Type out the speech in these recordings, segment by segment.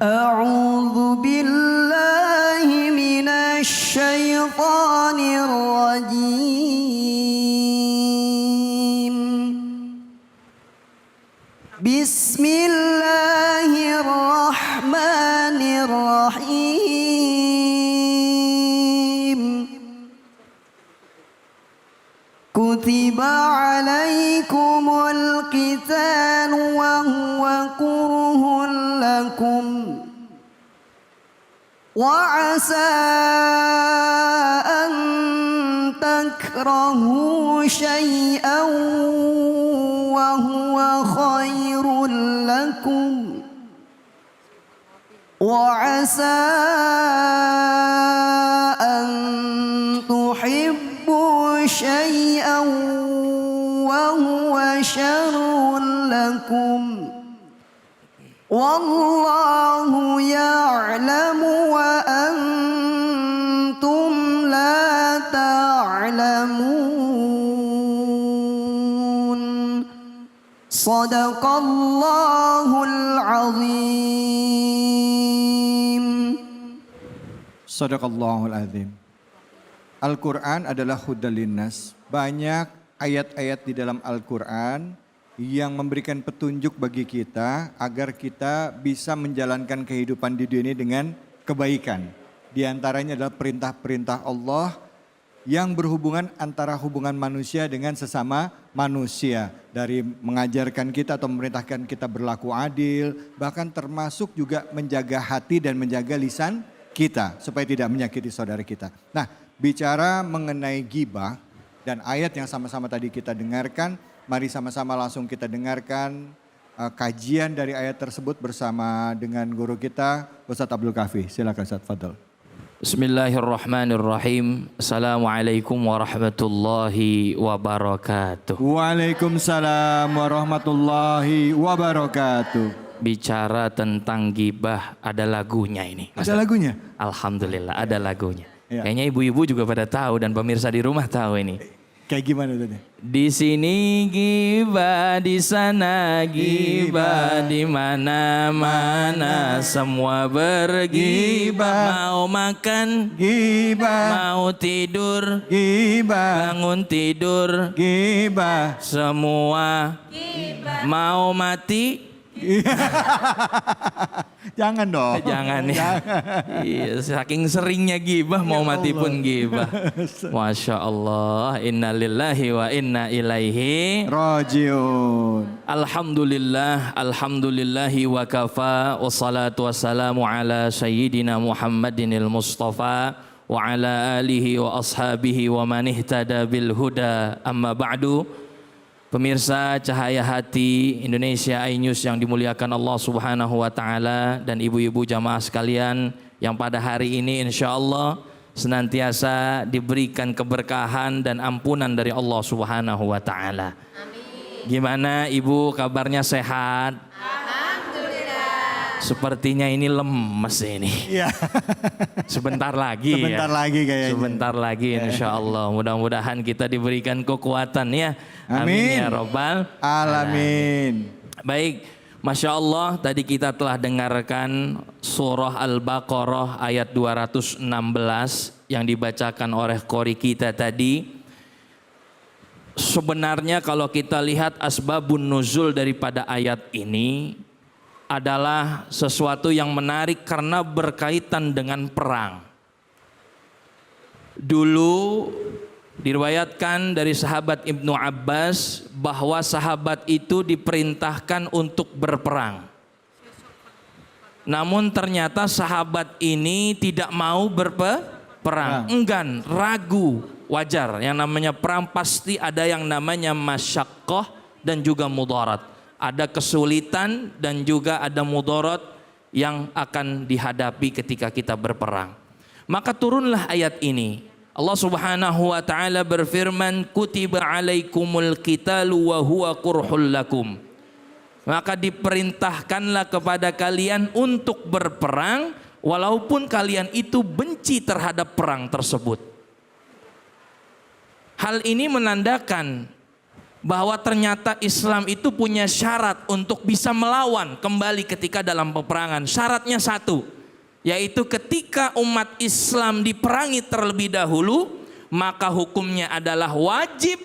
أعوذ بالله من الشيطان الرجيم بسم الله الرحمن الرحيم كتب عليكم القتال وهو كره لكم وعسى أن تكرهوا شيئا وهو خير لكم وعسى أن تحبوا شيئا وهو شر لكم والله يعلم وأنتم لا تعلمون صدق الله العظيم. Sadaqallahul azim. Al-Quran adalah hudal linnas. Banyak ayat-ayat di dalam Al-Quran yang memberikan petunjuk bagi kita agar kita bisa menjalankan kehidupan di dunia ini dengan kebaikan. Di antaranya adalah perintah-perintah Allah yang berhubungan antara hubungan manusia dengan sesama manusia. Dari mengajarkan kita atau memerintahkan kita berlaku adil, bahkan termasuk juga menjaga hati dan menjaga lisan kita supaya tidak menyakiti saudara kita. Nah, bicara mengenai ghibah dan ayat yang sama-sama tadi kita dengarkan, mari sama-sama langsung kita dengarkan kajian dari ayat tersebut bersama dengan guru kita Ustadz Abdul Kafi. Silakan Ustadz, fadhol. Bismillahirrahmanirrahim. Assalamualaikum warahmatullahi wabarakatuh. Waalaikumsalam warahmatullahi wabarakatuh. Bicara tentang ghibah ada lagunya ini. Ada lagunya? Alhamdulillah ada lagunya. Ya. Kayaknya ibu-ibu juga pada tahu dan pemirsa di rumah tahu ini. Kayak gimana tadi? Di sini ghibah, di sana ghibah, di mana-mana semua berghibah. Mau makan Ghibah, mau tidur ghibah, bangun tidur ghibah. semua mau mati. Jangan dong. Jangan ya. Iya, saking seringnya ghibah mau mati pun ghibah. Masya Allah. Inna lillahi wa inna ilaihi Rajiun. Alhamdulillah, alhamdulillahi wa kafa, wassalatu wassalamu ala sayyidina Muhammadinil Mustafa wa ala alihi wa ashabihi wa man ihtada bil huda, amma ba'du. Pemirsa Cahaya Hati Indonesia iNews yang dimuliakan Allah Subhanahu wa taala dan ibu-ibu jamaah sekalian yang pada hari ini insya Allah senantiasa diberikan keberkahan dan ampunan dari Allah Subhanahu wa taala. Gimana Ibu, kabarnya sehat? Alhamdulillah. Sepertinya ini lemes ini. Iya. Sebentar lagi Sebentar lagi kayaknya. Sebentar lagi insya Allah. Mudah-mudahan kita diberikan kekuatan ya. Amin ya Rabbal Alamin. Baik, Masya Allah tadi kita telah dengarkan surah Al-Baqarah ayat 216 yang dibacakan oleh qori kita tadi. Sebenarnya kalau kita lihat asbabun nuzul daripada ayat ini adalah sesuatu yang menarik karena berkaitan dengan perang. Dulu diriwayatkan dari sahabat Ibnu Abbas bahwa sahabat itu diperintahkan untuk berperang. Namun ternyata sahabat ini tidak mau berperang, enggan, ragu. Wajar, yang namanya perang pasti ada yang namanya masyaqqah dan juga mudarat. Ada kesulitan dan juga ada mudarat yang akan dihadapi ketika kita berperang. Maka turunlah ayat ini. Allah Subhanahu wa taala berfirman, kutiba alaikumul qitalu wa huwa kurhul lakum. Maka diperintahkanlah kepada kalian untuk berperang walaupun kalian itu benci terhadap perang tersebut. Hal ini menandakan bahwa ternyata Islam itu punya syarat untuk bisa melawan kembali ketika dalam peperangan. Syaratnya satu, yaitu ketika umat Islam diperangi terlebih dahulu, maka hukumnya adalah wajib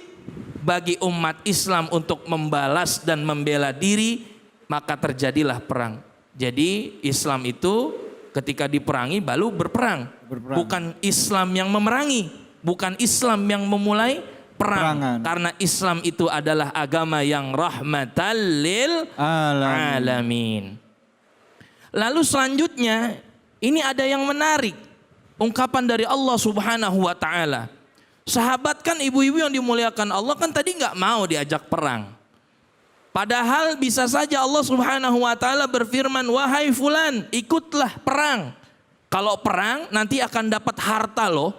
bagi umat Islam untuk membalas dan membela diri, maka terjadilah perang. Jadi Islam itu ketika diperangi baru berperang. Bukan Islam yang memerangi, bukan Islam yang memulai perang. Karena Islam itu adalah agama yang rahmatan lil alamin. Lalu selanjutnya ini ada yang menarik, ungkapan dari Allah Subhanahu wa taala. Sahabat kan ibu-ibu yang dimuliakan Allah kan tadi nggak mau diajak perang. Padahal bisa saja Allah Subhanahu wa taala berfirman, wahai fulan, ikutlah perang. Kalau perang nanti akan dapat harta loh.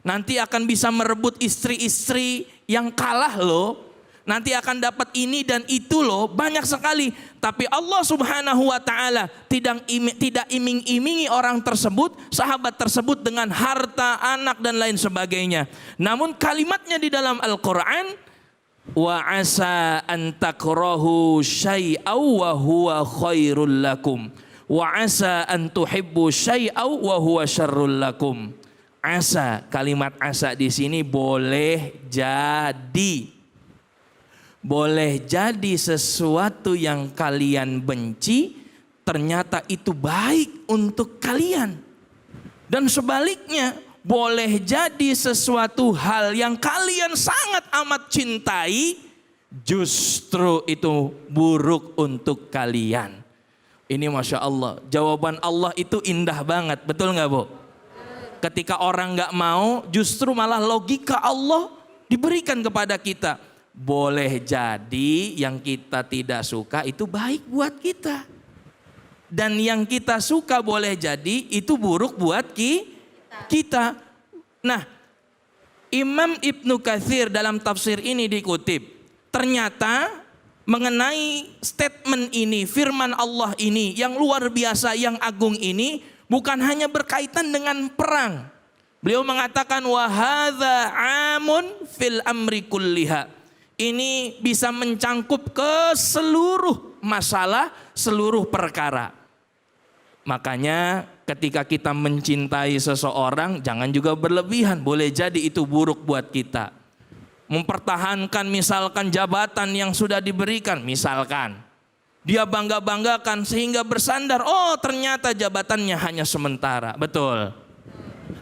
Nanti akan bisa merebut istri-istri yang kalah loh. Nanti akan dapat ini dan itu loh, banyak sekali. Tapi Allah Subhanahu wa taala tidak iming-imingi orang tersebut, sahabat tersebut dengan harta, anak dan lain sebagainya. Namun kalimatnya di dalam Al-Qur'an, wa asa an takrahu syai'aw wa huwa khairul lakum wa asa an tuhibbu syai'aw wa huwa syarrul lakum. Asa, kalimat asa di sini boleh jadi. Boleh jadi sesuatu yang kalian benci ternyata itu baik untuk kalian. Dan sebaliknya, boleh jadi sesuatu hal yang kalian sangat amat cintai justru itu buruk untuk kalian. Ini Masya Allah, jawaban Allah itu indah banget, betul nggak Bu? Ketika orang nggak mau, justru malah logika Allah diberikan kepada kita. Boleh jadi yang kita tidak suka itu baik buat kita. Dan yang kita suka boleh jadi itu buruk buat kita. Nah, Imam Ibnu Katsir dalam tafsir ini dikutip, ternyata mengenai statement ini, firman Allah ini yang luar biasa, yang agung ini, bukan hanya berkaitan dengan perang. Beliau mengatakan wa hadza amun fil amri kulliha. Ini bisa mencangkup ke seluruh masalah, seluruh perkara. Makanya ketika kita mencintai seseorang jangan juga berlebihan, boleh jadi itu buruk buat kita. Mempertahankan misalkan jabatan yang sudah diberikan, misalkan dia bangga-banggakan sehingga bersandar, oh ternyata jabatannya hanya sementara, betul.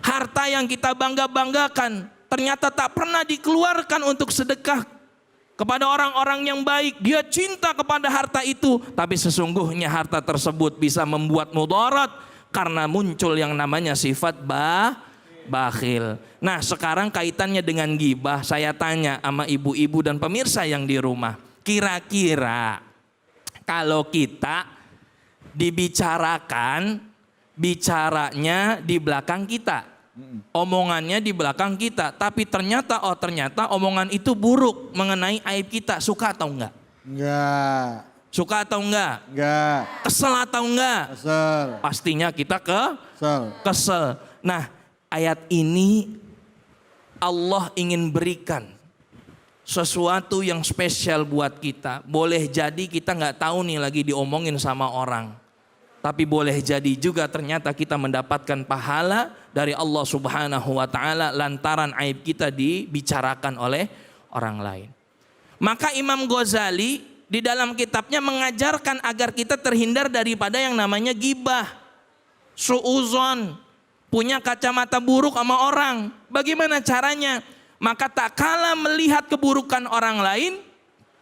Harta yang kita bangga-banggakan ternyata tak pernah dikeluarkan untuk sedekah kepada orang-orang yang baik. Dia cinta kepada harta itu, tapi sesungguhnya harta tersebut bisa membuat mudarat karena muncul yang namanya sifat bakhil. Nah, sekarang kaitannya dengan ghibah, saya tanya sama ibu-ibu dan pemirsa yang di rumah, kira-kira kalau kita dibicarakan, bicaranya di belakang kita, omongannya di belakang kita, tapi ternyata omongan itu buruk mengenai aib kita, suka atau enggak? Enggak. Suka atau enggak? Enggak. Kesel atau enggak? Kesel. Pastinya kita kesel. Nah, ayat ini Allah ingin berikan sesuatu yang spesial buat kita. Boleh jadi kita nggak tahu nih lagi diomongin sama orang. Tapi boleh jadi juga ternyata kita mendapatkan pahala dari Allah Subhanahu wa taala lantaran aib kita dibicarakan oleh orang lain. Maka Imam Ghazali di dalam kitabnya mengajarkan agar kita terhindar daripada yang namanya ghibah, suuzon, punya kacamata buruk sama orang. Bagaimana caranya? Maka tak kala melihat keburukan orang lain,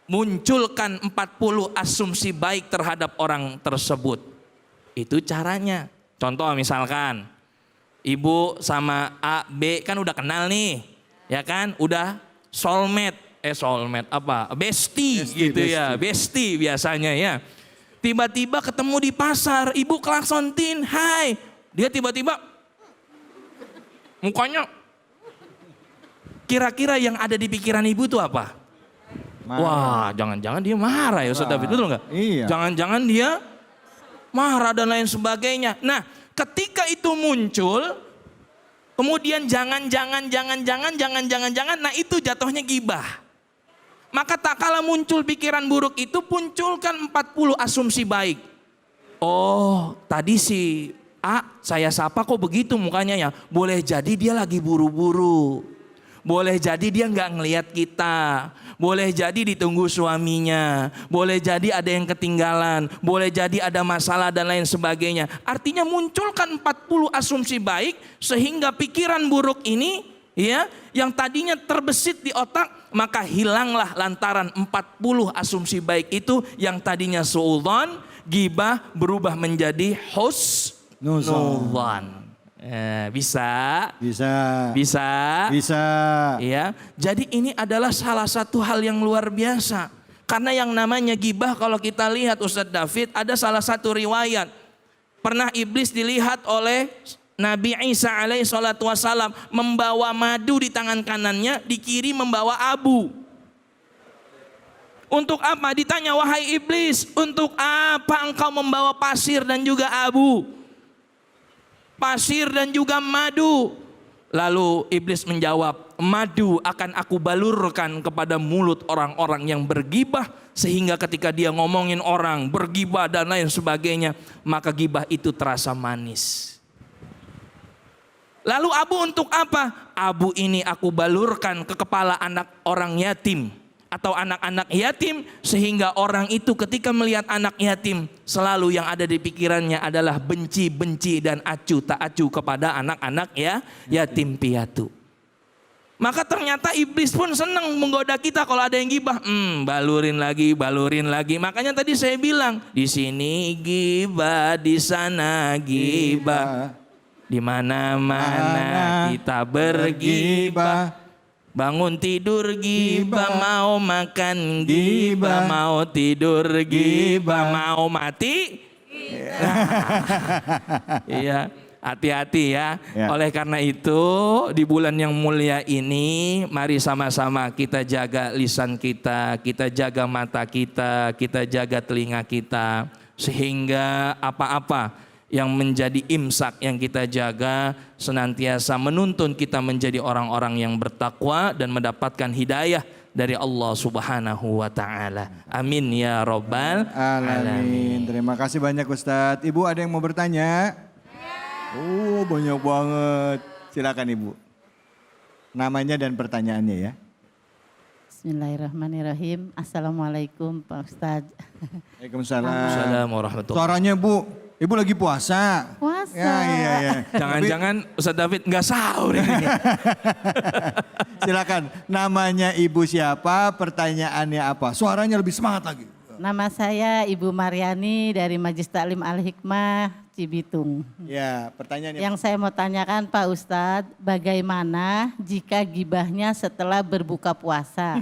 munculkan 40 asumsi baik terhadap orang tersebut. Itu caranya. Contoh misalkan ibu sama A, B kan udah kenal nih, ya kan? Udah soulmate apa? Bestie gitu ya, bestie biasanya ya. Tiba-tiba ketemu di pasar, ibu klaksontin, hai. Dia tiba-tiba mukanya, kira-kira yang ada di pikiran ibu tuh apa? Marah. Wah, jangan-jangan dia marah ya Ustaz David, betul nggak? Iya. Jangan-jangan dia marah dan lain sebagainya. Nah, ketika itu muncul, kemudian jangan, nah itu jatuhnya ghibah. Maka tak kala muncul pikiran buruk itu, munculkan 40 asumsi baik. Oh, tadi si A, saya sapa kok begitu mukanya ya. Boleh jadi dia lagi buru-buru. Boleh jadi dia nggak ngelihat kita. Boleh jadi ditunggu suaminya. Boleh jadi ada yang ketinggalan. Boleh jadi ada masalah dan lain sebagainya. Artinya munculkan 40 asumsi baik sehingga pikiran buruk ini ya, yang tadinya terbesit di otak, maka hilanglah lantaran 40 asumsi baik itu yang tadinya suudzon, ghibah berubah menjadi husnudzon. Bisa. Ya. Jadi ini adalah salah satu hal yang luar biasa. Karena yang namanya ghibah kalau kita lihat Ustadz David, ada salah satu riwayat. Pernah iblis dilihat oleh Nabi Isa alaihi salatu wassalam membawa madu di tangan kanannya, di kiri membawa abu. Untuk apa? Ditanya, wahai iblis, untuk apa engkau membawa pasir dan juga abu? Pasir dan juga madu. Lalu iblis menjawab, madu akan aku balurkan kepada mulut orang-orang yang bergibah, sehingga ketika dia ngomongin orang, bergibah dan lain sebagainya, maka gibah itu terasa manis. Lalu abu untuk apa? Abu ini aku balurkan ke kepala anak orang yatim atau anak-anak yatim, sehingga orang itu ketika melihat anak yatim selalu yang ada di pikirannya adalah benci dan acuh tak acuh kepada anak-anak ya yatim piatu. Maka ternyata iblis pun senang menggoda kita kalau ada yang gibah. Balurin lagi. Makanya tadi saya bilang, di sini gibah, di sana gibah. Di mana-mana kita bergibah. Bangun tidur gibah, mau makan gibah, mau tidur gibah, mau mati. Iya, hati-hati ya. Oleh karena itu di bulan yang mulia ini, mari sama-sama kita jaga lisan kita jaga mata kita jaga telinga kita, sehingga apa-apa yang menjadi imsak yang kita jaga senantiasa menuntun kita menjadi orang-orang yang bertakwa dan mendapatkan hidayah dari Allah Subhanahu wa taala. Amin ya rabbal alamin. Terima kasih banyak Ustadz. Ibu ada yang mau bertanya? Oh, banyak banget. Silakan Ibu. Namanya dan pertanyaannya ya. Bismillahirrahmanirrahim. Assalamualaikum Pak Ustadz. Waalaikumsalam. Assalamualaikum warahmatullahi. Suaranya Bu, Ibu lagi puasa. Puasa. Iya. Jangan-jangan Ustadz David nggak sahur ini. Silakan. Namanya Ibu siapa? Pertanyaannya apa? Suaranya lebih semangat lagi. Nama saya Ibu Mariani dari Majelis Taklim Al-Hikmah Cibitung. Ya, pertanyaannya. Yang saya mau tanyakan Pak Ustadz, bagaimana jika gibahnya setelah berbuka puasa?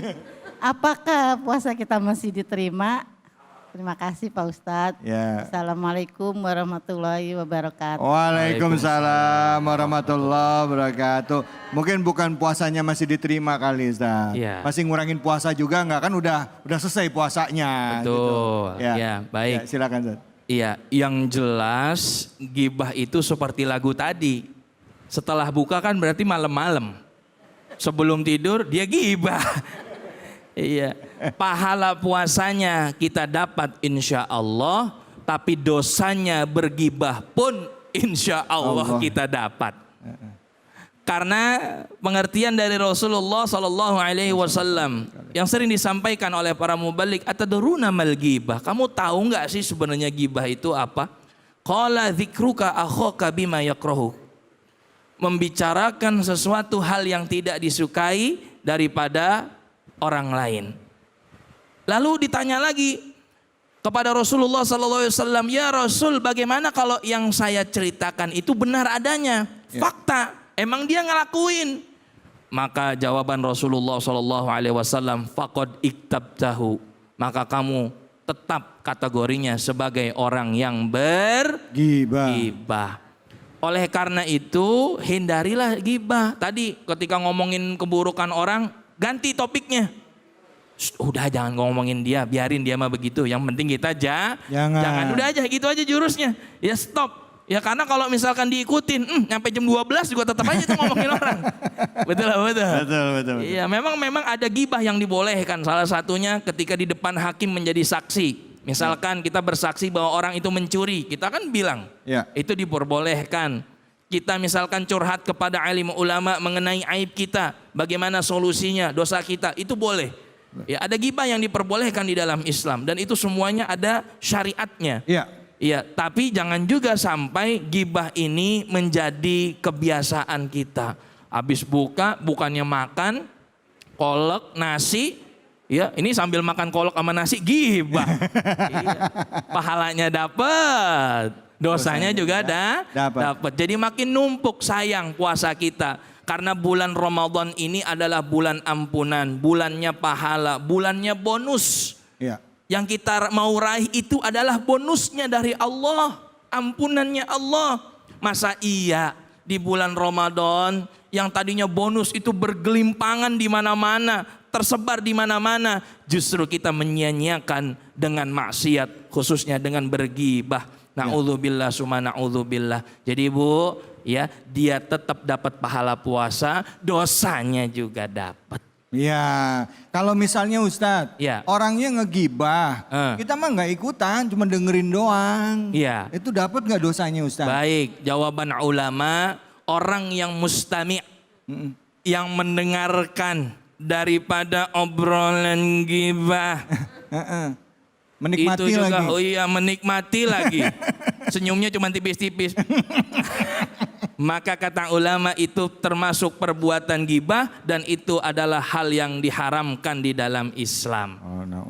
Apakah puasa kita masih diterima? Terima kasih Pak Ustadz. Ya. Assalamualaikum warahmatullahi wabarakatuh. Waalaikumsalam warahmatullahi wabarakatuh. Mungkin bukan puasanya masih diterima kali Ustaz. Ya. Masih ngurangin puasa juga enggak, kan udah selesai puasanya. Betul. Gitu. Ya, baik. Ya, silakan Ustaz. Iya, yang jelas gibah itu seperti lagu tadi. Setelah buka kan berarti malam-malam. Sebelum tidur dia gibah. Iya, pahala puasanya kita dapat insya Allah, tapi dosanya bergibah pun insya Allah kita dapat. Karena pengertian dari Rasulullah Sallallahu Alaihi Wasallam yang sering disampaikan oleh para mubalik, atadruna mal gibah. Kamu tahu nggak sih sebenarnya gibah itu apa? Qala dzikruka akhaka bima yakrahu. Membicarakan sesuatu hal yang tidak disukai daripada orang lain. Lalu ditanya lagi kepada Rasulullah SAW, ya Rasul, bagaimana kalau yang saya ceritakan itu benar adanya, fakta, emang dia ngelakuin? Maka jawaban Rasulullah SAW, faqad iktabtahu, maka kamu tetap kategorinya sebagai orang yang bergibah. Oleh karena itu hindarilah gibah. Tadi ketika ngomongin keburukan orang, ganti topiknya. Udah jangan ngomongin dia, biarin dia mah begitu. Yang penting kita jangan udah aja gitu aja jurusnya. Ya stop. Ya karena kalau misalkan diikutin, nyampe jam 12 juga tetap aja tuh ngomongin orang. Betul. Betul. Iya, memang ada gibah yang dibolehkan. Salah satunya ketika di depan hakim menjadi saksi. Misalkan kita bersaksi bahwa orang itu mencuri, kita kan bilang, Ya. itu diperbolehkan. Kita misalkan curhat kepada alim ulama mengenai aib kita, bagaimana solusinya, dosa kita, itu boleh. Ya, ada gibah yang diperbolehkan di dalam Islam dan itu semuanya ada syariatnya. Iya. Iya, tapi jangan juga sampai gibah ini menjadi kebiasaan kita. Habis buka, bukannya makan, kolak, nasi, ya ini sambil makan kolak sama nasi gibah. Iya, pahalanya dapat, dosanya juga dapat. Jadi makin numpuk sayang puasa kita. Karena bulan Ramadan ini adalah bulan ampunan, bulannya pahala, bulannya bonus. Iya. Yang kita mau raih itu adalah bonusnya dari Allah, ampunannya Allah. Masa iya di bulan Ramadan yang tadinya bonus itu bergelimpangan di mana-mana, tersebar di mana-mana, justru kita menyia-nyiakan dengan maksiat, khususnya dengan bergibah. Na'udzubillah summa na'udzubillah. Jadi Bu, ya dia tetap dapat pahala puasa, dosanya juga dapat. Ya, kalau misalnya Ustadz, Ya. orangnya ngegibah, kita mah nggak ikutan, cuma dengerin doang. Iya. Itu dapat nggak dosanya Ustadz? Baik, jawaban ulama, orang yang mustami', yang mendengarkan daripada obrolan gibah. Menikmati Itu juga, lagi. oh iya menikmati lagi. Senyumnya cuma tipis-tipis. Maka kata ulama itu termasuk perbuatan gibah dan itu adalah hal yang diharamkan di dalam Islam.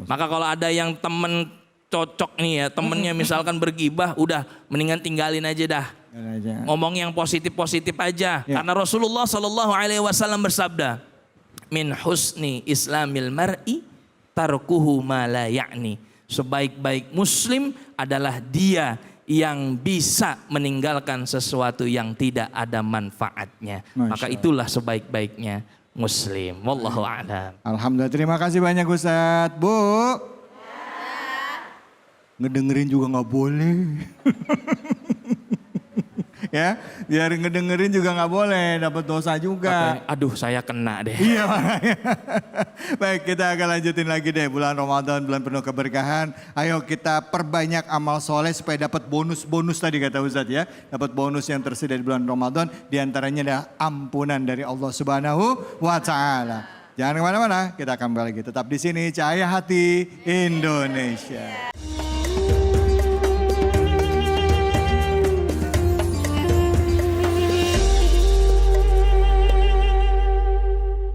Maka kalau ada yang temen cocok nih ya, temennya misalkan bergibah, udah mendingan tinggalin aja dah. Ngomong yang positif-positif aja. Ya. Karena Rasulullah SAW bersabda, min husni islamil mar'i tarkuhu ma la ya'ni. Sebaik-baik muslim adalah dia yang bisa meninggalkan sesuatu yang tidak ada manfaatnya. Maka itulah sebaik-baiknya muslim. Wallahu a'lam. Alhamdulillah, terima kasih banyak Ustadz. Bu, ngedengerin juga nggak boleh. Ya, biar ngedengerin juga nggak boleh, dapat dosa juga. Katanya, aduh saya kena deh. Iya makanya. Baik, kita akan lanjutin lagi deh, bulan Ramadan, bulan penuh keberkahan. Ayo kita perbanyak amal soleh supaya dapat bonus-bonus tadi kata Ustadz ya. Dapat bonus yang tersedia di bulan Ramadan, diantaranya adalah ampunan dari Allah Subhanahu wa Ta'ala. Jangan kemana-mana, kita akan kembali lagi tetap di sini, Cahaya Hati Indonesia.